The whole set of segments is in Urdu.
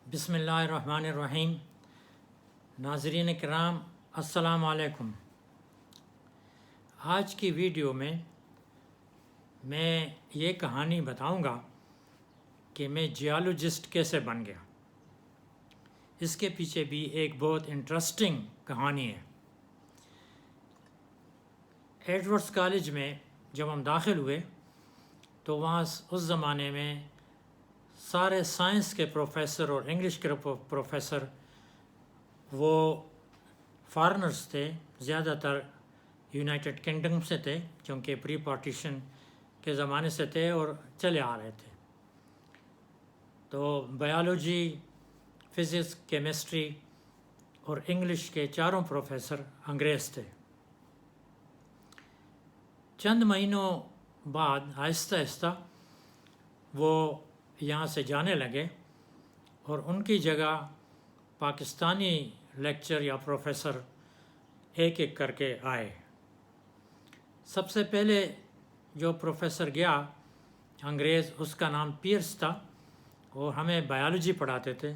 بسم اللہ الرحمن الرحیم۔ ناظرین کرام السلام علیکم۔ آج کی ویڈیو میں یہ کہانی بتاؤں گا کہ میں جیالوجسٹ کیسے بن گیا۔ اس کے پیچھے بھی ایک بہت انٹرسٹنگ کہانی ہے۔ ایڈورڈز کالج میں جب ہم داخل ہوئے تو وہاں اس زمانے میں سارے سائنس کے پروفیسر اور انگلش کے پروفیسر وہ فارنرز تھے، زیادہ تر یونائٹڈ کنگڈم سے تھے کیونکہ پری پارٹیشن کے زمانے سے تھے اور چلے آ رہے تھے۔ تو بایولوجی، فزکس، کیمسٹری اور انگلش کے چاروں پروفیسر انگریز تھے۔ چند مہینوں بعد آہستہ آہستہ وہ یہاں سے جانے لگے اور ان کی جگہ پاکستانی لیکچر یا پروفیسر ایک ایک کر کے آئے۔ سب سے پہلے جو پروفیسر گیا انگریز، اس کا نام پیئرس تھا اور ہمیں بایولوجی پڑھاتے تھے۔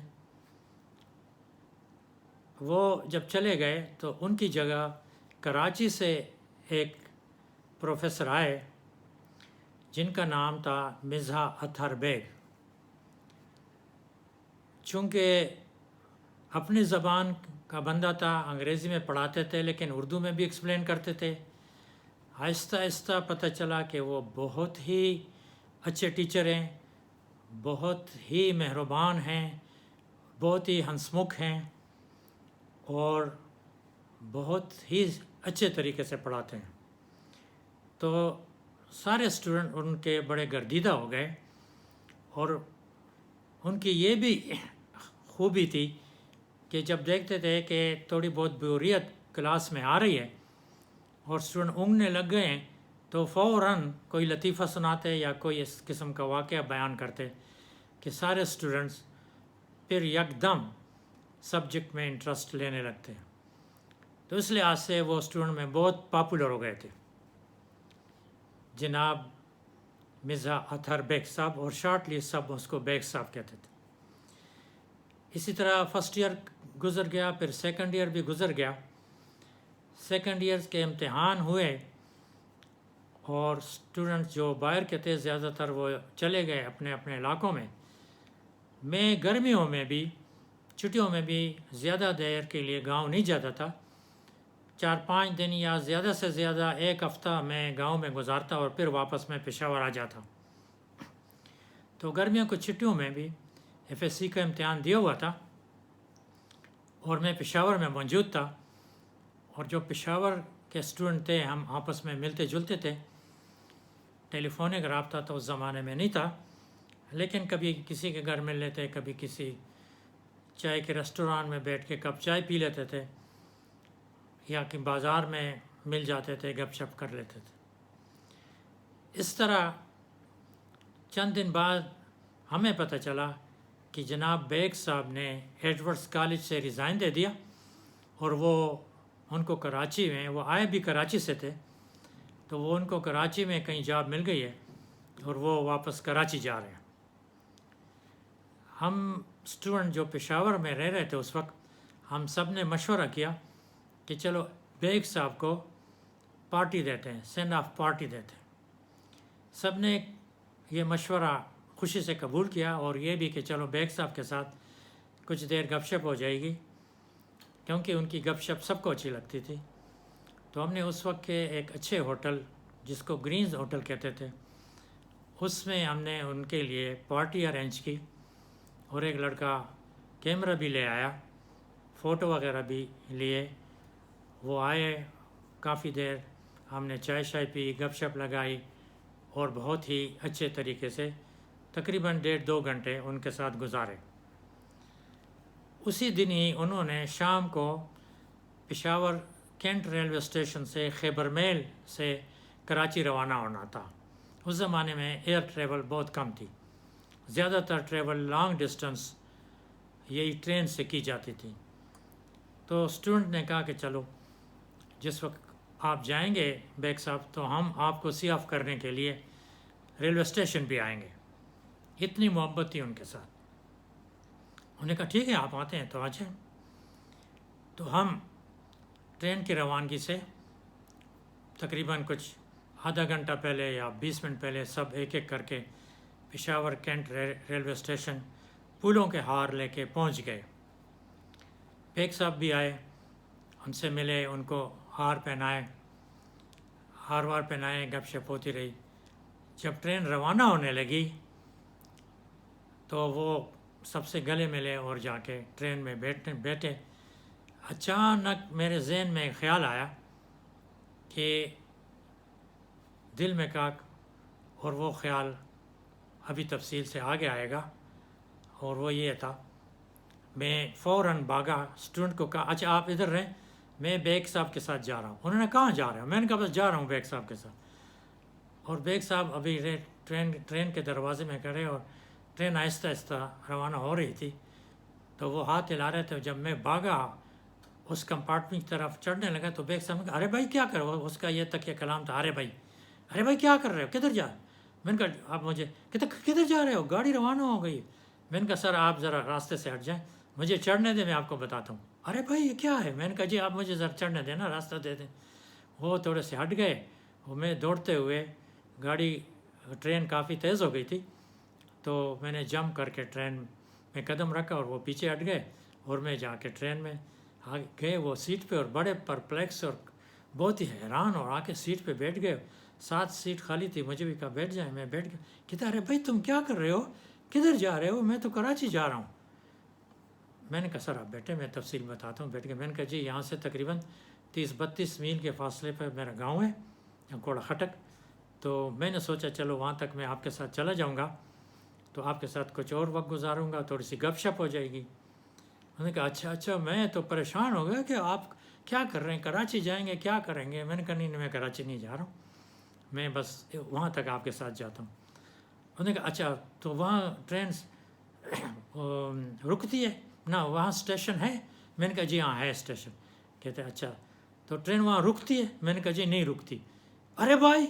وہ جب چلے گئے تو ان کی جگہ کراچی سے ایک پروفیسر آئے جن کا نام تھا مرزا اطہر بیگ۔ چونکہ اپنی زبان کا بندہ تھا، انگریزی میں پڑھاتے تھے لیکن اردو میں بھی ایکسپلین کرتے تھے۔ آہستہ آہستہ پتہ چلا کہ وہ بہت ہی اچھے ٹیچر ہیں، بہت ہی مہربان ہیں، بہت ہی ہنسمکھ ہیں اور بہت ہی اچھے طریقے سے پڑھاتے ہیں۔ تو سارے اسٹوڈنٹ ان کے بڑے گردیدہ ہو گئے اور ان کی یہ بھی خوبی تھی کہ جب دیکھتے تھے کہ تھوڑی بہت بوریت کلاس میں آ رہی ہے اور اسٹوڈنٹ اونگنے لگ گئے ہیں تو فوراً کوئی لطیفہ سناتے یا کوئی اس قسم کا واقعہ بیان کرتے کہ سارے اسٹوڈنٹس پھر یکدم سبجیکٹ میں انٹرسٹ لینے لگتے۔ تو اس لحاظ سے وہ اسٹوڈنٹ میں بہت پاپولر ہو گئے تھے جناب مرزا اطہر بیگ صاحب، اور شارٹلی سب اس کو بیگ صاحب کہتے تھے۔ اسی طرح فرسٹ ایئر گزر گیا، پھر سیکنڈ ایئر بھی گزر گیا۔ سیکنڈ ایئر کے امتحان ہوئے اور اسٹوڈنٹ جو باہر کے تھے زیادہ تر وہ چلے گئے اپنے اپنے علاقوں میں۔ میں گرمیوں میں بھی، چھٹیوں میں بھی زیادہ دیر کے لیے گاؤں نہیں جاتا تھا۔ 4-5 دن یا زیادہ سے زیادہ ایک ہفتہ میں گاؤں میں گزارتا اور پھر واپس میں پشاور آ جاتا۔ تو گرمیوں کی چھٹیوں میں بھی FSC کا امتحان دیا ہوا تھا اور میں پشاور میں موجود تھا، اور جو پشاور کے اسٹوڈنٹ تھے ہم آپس میں ملتے جلتے تھے۔ ٹیلی فونک رابطہ تو اس زمانے میں نہیں تھا، لیکن کبھی کسی کے گھر مل لیتے، کبھی کسی چائے کے ریسٹوران میں بیٹھ کے کپ چائے پی لیتے تھے یا کہ بازار میں مل جاتے تھے، گپ شپ کر لیتے تھے۔ اس طرح چند دن بعد ہمیں پتہ چلا کہ جناب بیگ صاحب نے ایڈورڈز کالج سے ریزائن دے دیا اور وہ ان کو کراچی میں، وہ آئے بھی کراچی سے تھے، تو وہ ان کو کراچی میں کہیں جاب مل گئی ہے اور وہ واپس کراچی جا رہے ہیں۔ ہم اسٹوڈنٹ جو پشاور میں رہ رہے تھے اس وقت، ہم سب نے مشورہ کیا کہ چلو بیگ صاحب کو پارٹی دیتے ہیں، سینڈ آف پارٹی دیتے ہیں۔ سب نے یہ مشورہ خوشی سے قبول کیا اور یہ بھی کہ چلو بیگ صاحب کے ساتھ کچھ دیر گپ شپ ہو جائے گی، کیونکہ ان کی گپ شپ سب کو اچھی لگتی تھی۔ تو ہم نے اس وقت کے ایک اچھے ہوٹل جس کو گرینز ہوٹل کہتے تھے، اس میں ہم نے ان کے لیے پارٹی ارینج کی اور ایک لڑکا کیمرہ بھی لے آیا، فوٹو وغیرہ بھی لیے۔ وہ آئے، کافی دیر ہم نے چائے شائے پی، گپ شپ لگائی اور بہت ہی اچھے طریقے سے تقریباً 1.5-2 گھنٹے ان کے ساتھ گزارے۔ اسی دن ہی انہوں نے شام کو پشاور کینٹ ریلوے اسٹیشن سے خیبر میل سے کراچی روانہ ہونا تھا۔ اس زمانے میں ایئر ٹریول بہت کم تھی، زیادہ تر ٹریول لانگ ڈسٹنس یہی ٹرین سے کی جاتی تھی۔ تو اسٹوڈنٹ نے کہا کہ چلو جس وقت آپ جائیں گے بیگ صاحب تو ہم آپ کو سی آف کرنے کے لیے ریلوے اسٹیشن بھی آئیں گے۔ اتنی محبت تھی ان کے ساتھ۔ انہوں نے کہا ٹھیک ہے آپ آتے ہیں تو آ جائیں. تو ہم ٹرین کی روانگی سے تقریباً کچھ آدھا گھنٹہ پہلے یا 20 منٹ پہلے سب ایک ایک کر کے پشاور کینٹ ریلوے اسٹیشن پھولوں کے ہار لے کے پہنچ گئے. بیگ صاحب بھی آئے, ان سے ملے, ان کو ہار پہنائے, ہار وار پہنائے, گپ شپ ہوتی رہی. جب ٹرین روانہ ہونے لگی تو وہ سب سے گلے ملے اور جا کے ٹرین میں بیٹھے. اچانک میرے ذہن میں ایک خیال آیا کہ دل میں کاک, اور وہ خیال ابھی تفصیل سے آگے آئے گا, اور وہ یہ تھا, میں فوراً بھاگا, اسٹوڈنٹ کو کہا اچھا آپ ادھر رہیں, میں بیگ صاحب کے ساتھ جا رہا ہوں. انہوں نے کہاں جا رہے ہو؟ میں نے کہا بس جا رہا ہوں بیگ صاحب کے ساتھ. اور بیگ صاحب ابھی ٹرین کے دروازے میں کھڑے, اور ٹرین آہستہ آہستہ روانہ ہو رہی تھی, تو وہ ہاتھ ہلا رہے تھے. جب میں بھاگا اس کمپارٹمنٹ کی طرف چڑھنے لگا تو بیگ صاحب نے کہا ارے بھائی کیا کر رہے ہو؟ اس کا یہ تک یہ کلام تھا, ارے بھائی کیا کر رہے ہو, کدھر جا رہے ہو؟ میں نے کہا آپ مجھے کدھر جا رہے ہو؟ گاڑی روانہ ہو گئی. میں نے کہا سر آپ ذرا راستے سے ہٹ جائیں, مجھے چڑھنے دیں, میں آپ کو بتاتا ہوں. ارے بھائی یہ کیا ہے؟ میں نے کہا جی آپ مجھے ذرا چڑھنے دیں نا, راستہ دے دیں. وہ تھوڑے سے ہٹ گئے, وہ میں دوڑتے ہوئے, ٹرین کافی تیز ہو گئی تھی, تو میں نے جمپ کر کے ٹرین میں قدم رکھا اور وہ پیچھے ہٹ گئے, اور میں جا کے ٹرین میں گئے وہ سیٹ پہ, اور بڑے پرپلیکس اور بہت ہی حیران, اور آ کے سیٹ پہ بیٹھ گئے. 7 سیٹ خالی تھی, مجھے بھی کہا بیٹھ جائیں, میں بیٹھ گیا. کہتا ارے بھائی تم کیا کر رہے ہو, کدھر جا رہے ہو؟ میں تو کراچی جا رہا ہوں. میں نے کہا سر آپ بیٹھے, میں تفصیل بتاتا ہوں. بیٹھ کے میں نے کہا جی یہاں سے تقریباً 30-32 میل کے فاصلے پر میرا گاؤں ہے کوڑا خٹک, تو میں نے سوچا چلو وہاں تک میں آپ کے ساتھ چلا جاؤں گا, تو آپ کے ساتھ کچھ اور وقت گزاروں گا, تھوڑی سی گپ شپ ہو جائے گی. میں نے کہا اچھا. میں تو پریشان ہو گیا کہ آپ کیا کر رہے ہیں, کراچی جائیں گے, کیا کریں گے؟ میں نے کہا نہیں میں کراچی نہیں جا رہا ہوں, میں بس وہاں تک آپ کے ساتھ جاتا ہوں. انہوں نے کہا اچھا تو وہاں ٹرین رکتی ہے نا, وہاں اسٹیشن ہے؟ میں نے کہا جی ہاں ہے اسٹیشن. کہتے اچھا تو ٹرین وہاں رکتی ہے؟ میں نے کہا جی نہیں رکتی. ارے بھائی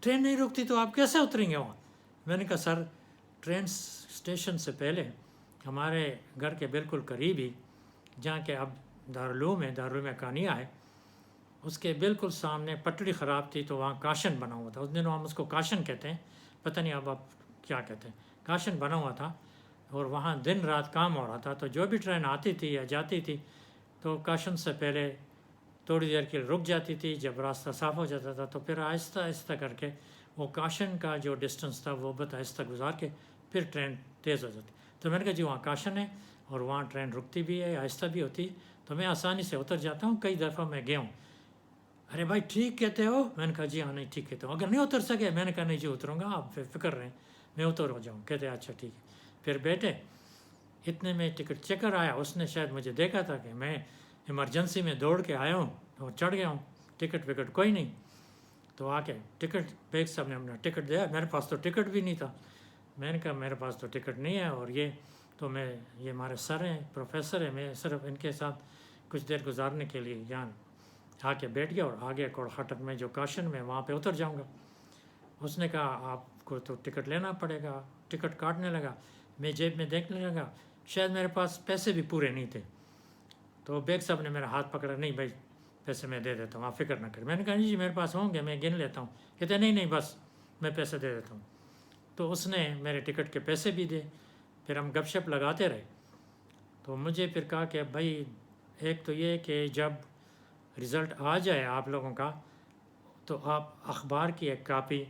ٹرین نہیں رکتی تو آپ کیسے اتریں گے وہاں؟ میں نے کہا سر ٹرین اسٹیشن سے پہلے ہمارے گھر کے بالکل قریب ہی, جہاں کہ اب دارالعلوم کانیا ہے, اس کے بالکل سامنے پٹڑی خراب تھی تو وہاں کاشن بنا ہوا تھا. اس دنوں ہم اس کو کاشن کہتے ہیں, پتہ نہیں اب آپ کیا کہتے ہیں. کاشن بنا ہوا تھا, اور وہاں دن رات کام ہو رہا تھا, تو جو بھی ٹرین آتی تھی یا جاتی تھی تو کاشن سے پہلے تھوڑی دیر کے لیے رک جاتی تھی. جب راستہ صاف ہو جاتا تھا تو پھر آہستہ آہستہ کر کے وہ کاشن کا جو ڈسٹنس تھا وہ بہت آہستہ گزار کے پھر ٹرین تیز ہو جاتی. تو میں نے کہا جی وہاں کاشن ہے اور وہاں ٹرین رکتی بھی ہے, آہستہ بھی ہوتی, تو میں آسانی سے اتر جاتا ہوں. کئی دفعہ میں گیا ہوں. ارے بھائی ٹھیک کہتے ہو؟ میں نے کہا جی ہاں نہیں ٹھیک کہتے ہو. اگر نہیں اتر سکے, میں نے کہا نہیں جی اتروں گا, آپ فکر رہیں, میں اتر ہو جاؤں. کہتے اچھا ٹھیک ہے. پھر بیٹھے, اتنے میں ٹکٹ چیکر آیا, اس نے شاید مجھے دیکھا تھا کہ میں ایمرجنسی میں دوڑ کے آیا ہوں اور چڑھ گیا ہوں, ٹکٹ وکٹ کوئی نہیں. تو آ کے ٹکٹ بیگ صاحب نے اپنا ٹکٹ دیا, میرے پاس تو ٹکٹ بھی نہیں تھا. میں نے کہا میرے پاس تو ٹکٹ نہیں ہے, اور یہ ہمارے سر ہیں, پروفیسر ہیں, میں صرف ان کے ساتھ کچھ دیر گزارنے کے لیے یہاں آ کے بیٹھ گیا, اور آگے کوڑ خٹک میں جو کاشن میں وہاں پہ اتر جاؤں گا. اس نے کہا آپ کو تو ٹکٹ لینا پڑے گا. ٹکٹ کاٹنے لگا, میں جیب میں دیکھنے لگا, شاید میرے پاس پیسے بھی پورے نہیں تھے. تو بیگ صاحب نے میرا ہاتھ پکڑا, نہیں بھائی پیسے میں دے دیتا ہوں, آپ فکر نہ کریں. میں نے کہا جی میرے پاس ہوں گے, میں گن لیتا ہوں. کہتے نہیں بس میں پیسے دے دیتا ہوں. تو اس نے میرے ٹکٹ کے پیسے بھی دے. پھر ہم گپ شپ لگاتے رہے. تو مجھے پھر کہا کہ بھائی ایک تو یہ کہ جب رزلٹ آ جائے آپ لوگوں کا تو آپ اخبار کی ایک کاپی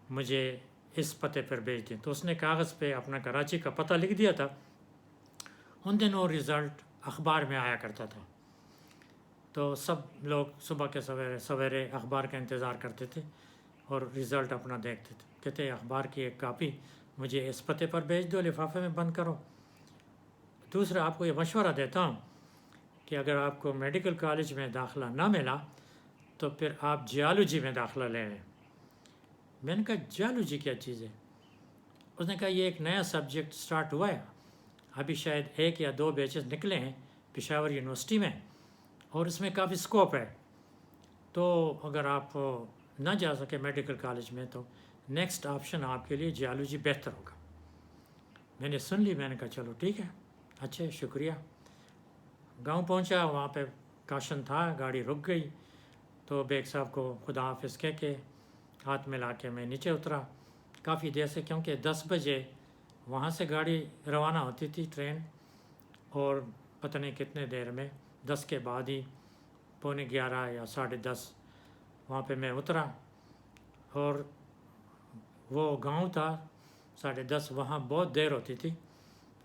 مجھے اس پتے پر بھیج دیں. تو اس نے کاغذ پہ اپنا کراچی کا پتہ لکھ دیا تھا. ان دنوں رزلٹ اخبار میں آیا کرتا تھا, تو سب لوگ صبح کے سویرے اخبار کا انتظار کرتے تھے اور رزلٹ اپنا دیکھتے تھے. کہتے اخبار کی ایک کاپی مجھے اس پتے پر بھیج دو, لفافے میں بند کرو. دوسرا آپ کو یہ مشورہ دیتا ہوں کہ اگر آپ کو میڈیکل کالج میں داخلہ نہ ملا تو پھر آپ جیالوجی میں داخلہ لے لیں. میں نے کہا جیالوجی کیا چیز ہے؟ اس نے کہا یہ ایک نیا سبجیکٹ سٹارٹ ہوا ہے, ابھی شاید 1 یا 2 بیچز نکلے ہیں پشاور یونیورسٹی میں, اور اس میں کافی اسکوپ ہے. تو اگر آپ نہ جا سکے میڈیکل کالج میں تو نیکسٹ آپشن آپ کے لیے جیالوجی بہتر ہوگا. میں نے سن لی, میں نے کہا چلو ٹھیک ہے. اچھا شکریہ. گاؤں پہنچا, وہاں پہ کاشن تھا, گاڑی رک گئی تو بیگ صاحب کو خدا حافظ کہہ کے ہاتھ ملا کے میں نیچے اترا کافی دیر سے, کیونکہ 10 بجے وہاں سے گاڑی روانہ ہوتی تھی ٹرین, اور پتہ نہیں کتنے دیر میں 10 کے بعد ہی 11:15 یا 10:30 وہاں پہ میں اترا. اور وہ گاؤں تھا 10:30, وہاں بہت دیر ہوتی تھی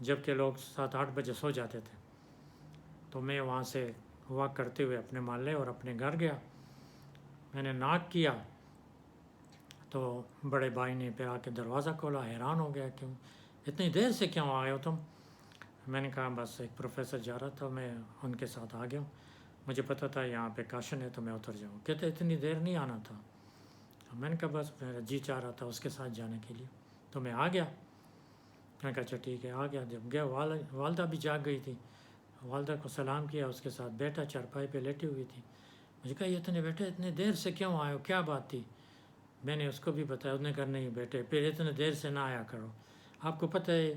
جب کہ لوگ 7-8 بجے سو جاتے تھے. تو میں وہاں سے واک کرتے ہوئے اپنے محلے اور اپنے گھر گیا. میں نے ناک کیا تو بڑے بھائی نے پہ آ کے دروازہ کھولا, حیران ہو گیا کیوں اتنی دیر سے کیوں آئے ہو تم. میں نے کہا بس ایک پروفیسر جا رہا تھا, میں ان کے ساتھ آ گیا ہوں, مجھے پتہ تھا یہاں پہ کاشن ہے تو میں اتر جاؤں. کہتے اتنی دیر نہیں آنا تھا. میں نے کہا بس میرا جی چاہ رہا تھا اس کے ساتھ جانے کے لیے تو میں آ گیا. میں نے کہا اچھا ٹھیک ہے, آ گیا. جب گیا والدہ بھی جاگ گئی تھی, والدہ کو سلام کیا, اس کے ساتھ بیٹا چارپائی پہ لیٹی ہوئی تھی. مجھے کہا یہ اتنے بیٹے اتنے دیر سے کیوں آئے ہو, کیا بات تھی. میں نے اس کو بھی بتایا, اس نے کہا نہیں بیٹے پھر اتنے دیر سے نہ آیا کرو, آپ کو پتہ ہے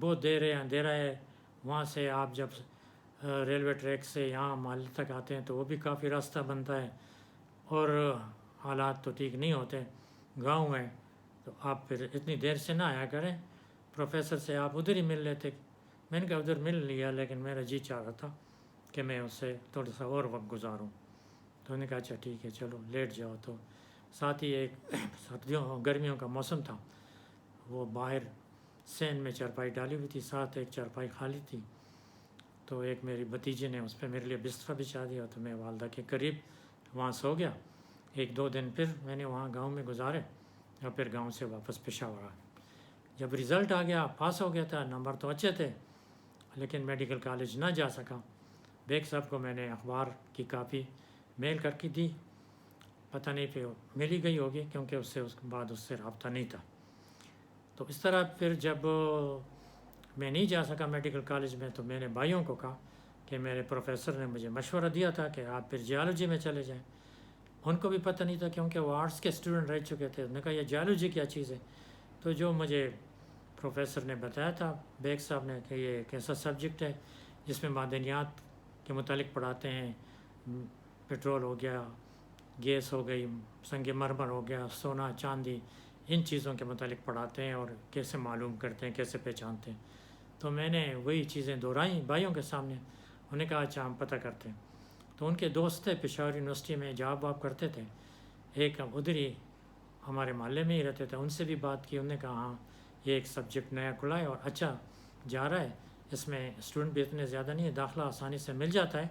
بہت دیر ہے, اندھیرا ہے. وہاں سے آپ جب ریلوے ٹریک سے یہاں محلے تک آتے ہیں تو وہ بھی کافی راستہ بنتا ہے, اور حالات تو ٹھیک نہیں ہوتے, گاؤں ہے, تو آپ پھر اتنی دیر سے نہ آیا کریں. پروفیسر سے آپ ادھر ہی مل لیتے. میں نے کہا ادھر مل لیا, لیکن میرا جی چاہ رہا تھا کہ میں اس سے تھوڑا سا اور وقت گزاروں. تو انہوں نے کہا اچھا ٹھیک ہے چلو لیٹ جاؤ. تو ساتھ ہی ایک گرمیوں کا موسم تھا, وہ باہر سین میں چارپائی ڈالی ہوئی تھی, ساتھ ایک چارپائی خالی تھی. تو ایک میری بھتیجے نے اس پہ میرے لیے بستر بچھا دیا, تو میں والدہ کے قریب وہاں سو گیا. 1-2 دن پھر میں نے وہاں گاؤں میں گزارے, اور پھر گاؤں سے واپس پشاور آیا. جب رزلٹ آ گیا پاس ہو گیا تھا, نمبر تو اچھے تھے, لیکن میڈیکل کالج نہ جا سکا. بیگ صاحب کو میں نے اخبار کی کاپی میل کر کے دی, پتہ نہیں پھر ملی گئی ہوگی کیونکہ اس کے بعد اس سے رابطہ نہیں تھا. تو اس طرح پھر جب میں نہیں جا سکا میڈیکل کالج میں, تو میں نے بھائیوں کو کہا کہ میرے پروفیسر نے مجھے مشورہ دیا تھا کہ آپ پھر جیالوجی میں چلے جائیں. ان کو بھی پتہ نہیں تھا کیونکہ وہ آرٹس کے اسٹوڈنٹ رہ چکے تھے. انہوں نے کہا یہ جیالوجی کیا چیز ہے. تو جو مجھے پروفیسر نے بتایا تھا بیگ صاحب نے کہ یہ ایک ایسا سبجیکٹ ہے جس میں معدنیات کے متعلق پڑھاتے ہیں, پٹرول ہو گیا, گیس ہو گئی, سنگ مرمر ہو گیا, سونا چاندی, ان چیزوں کے متعلق پڑھاتے ہیں اور کیسے معلوم کرتے ہیں, کیسے پہچانتے ہیں. تو میں نے وہی چیزیں دہرائیں بھائیوں کے سامنے. انہوں نے کہا اچھا ہم پتہ کرتے ہیں. تو ان کے دوست تھے پشاور یونیورسٹی میں جاب واب کرتے تھے, ایک ادھر ہی ہمارے محلے میں ہی رہتے تھے. ان سے بھی بات کی, انہوں نے کہا ہاں یہ ایک سبجیکٹ نیا کھلا ہے اور اچھا جا رہا ہے, اس میں اسٹوڈنٹ بھی اتنے زیادہ نہیں ہے, داخلہ آسانی سے مل جاتا ہے,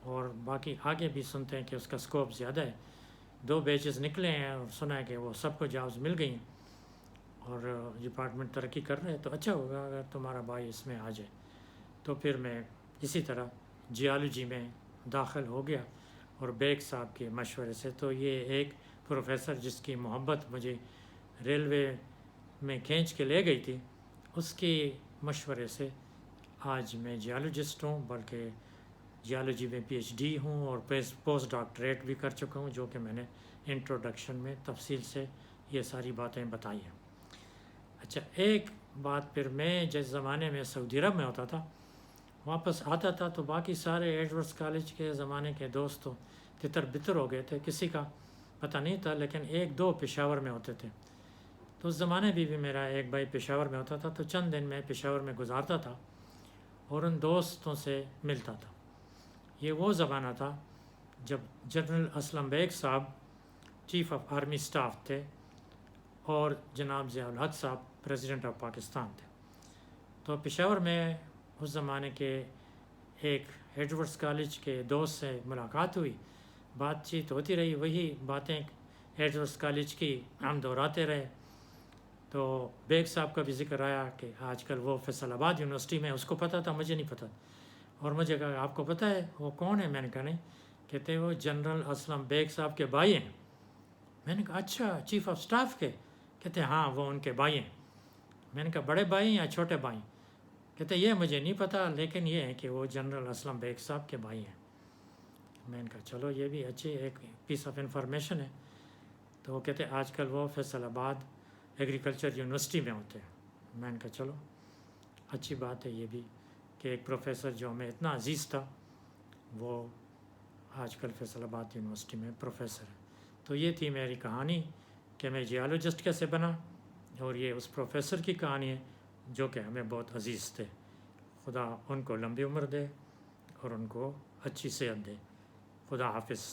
اور باقی آگے بھی سنتے ہیں کہ اس کا اسکوپ زیادہ ہے. 2 بیچز نکلے ہیں اور سنا ہے کہ وہ سب کو جابز مل گئی ہیں اور ڈپارٹمنٹ ترقی کر رہے ہیں. تو اچھا ہوگا اگر تمہارا بھائی اس میں آ جائے. تو پھر میں اسی طرح جیالوجی میں داخل ہو گیا, اور بیگ صاحب کے مشورے سے. تو یہ ایک پروفیسر جس کی محبت مجھے ریلوے میں کھینچ کے لے گئی تھی, اس کے مشورے سے آج میں جیالوجسٹ ہوں, بلکہ جیالوجی میں PhD ہوں, اور پوسٹ ڈاکٹریٹ بھی کر چکا ہوں, جو کہ میں نے انٹروڈکشن میں تفصیل سے یہ ساری باتیں بتائی ہیں. اچھا ایک بات, پھر میں جس زمانے میں سعودی عرب میں ہوتا تھا, واپس آتا تھا تو باقی سارے ایڈورس کالج کے زمانے کے دوست تو تتر بتر ہو گئے تھے, کسی کا پتہ نہیں تھا, لیکن 1-2 پشاور میں ہوتے تھے. تو اس زمانے بھی میرا ایک بھائی پشاور میں ہوتا تھا, تو چند دن میں پشاور میں گزارتا تھا اور ان دوستوں سے ملتا تھا. یہ وہ زمانہ تھا جب جنرل اسلم بیگ صاحب چیف آف آرمی سٹاف تھے, اور جناب ضیاء الحق صاحب پریزیڈنٹ آف پاکستان تھے. تو پشاور میں اس زمانے کے ایک ایڈورڈس کالج کے دوست سے ملاقات ہوئی, بات چیت ہوتی رہی, وہی باتیں ایڈورڈس کالج کی ہم دہراتے رہے. تو بیگ صاحب کا بھی ذکر آیا کہ آج کل وہ فیصل آباد یونیورسٹی میں, اس کو پتہ تھا, مجھے نہیں پتہ. اور مجھے کہا آپ کو پتہ ہے وہ کون ہے؟ میں نے کہا نہیں. کہتے وہ جنرل اسلم بیگ صاحب کے بھائی ہیں. میں نے کہا اچھا چیف آف سٹاف کے؟ کہتے ہاں وہ ان کے بھائی ہیں. میں نے کہا بڑے بھائی ہیں یا چھوٹے بھائی؟ کہتے یہ مجھے نہیں پتہ, لیکن یہ ہے کہ وہ جنرل اسلم بیگ صاحب کے بھائی ہیں. میں نے کہا چلو یہ بھی اچھی ایک پیس آف انفارمیشن ہے. تو وہ کہتے آج کل وہ فیصل آباد ایگریکلچر یونیورسٹی میں ہوتے ہیں. میں نے کہا چلو اچھی بات ہے یہ بھی. کہ ایک پروفیسر جو ہمیں اتنا عزیز تھا وہ آج کل فیصل آباد یونیورسٹی میں پروفیسر ہے. تو یہ تھی میری کہانی کہ میں جیالوجسٹ کیسے بنا، اور یہ اس پروفیسر کی کہانی ہے جو کہ ہمیں بہت عزیز تھے. خدا ان کو لمبی عمر دے اور ان کو اچھی صحت دے. خدا حافظ.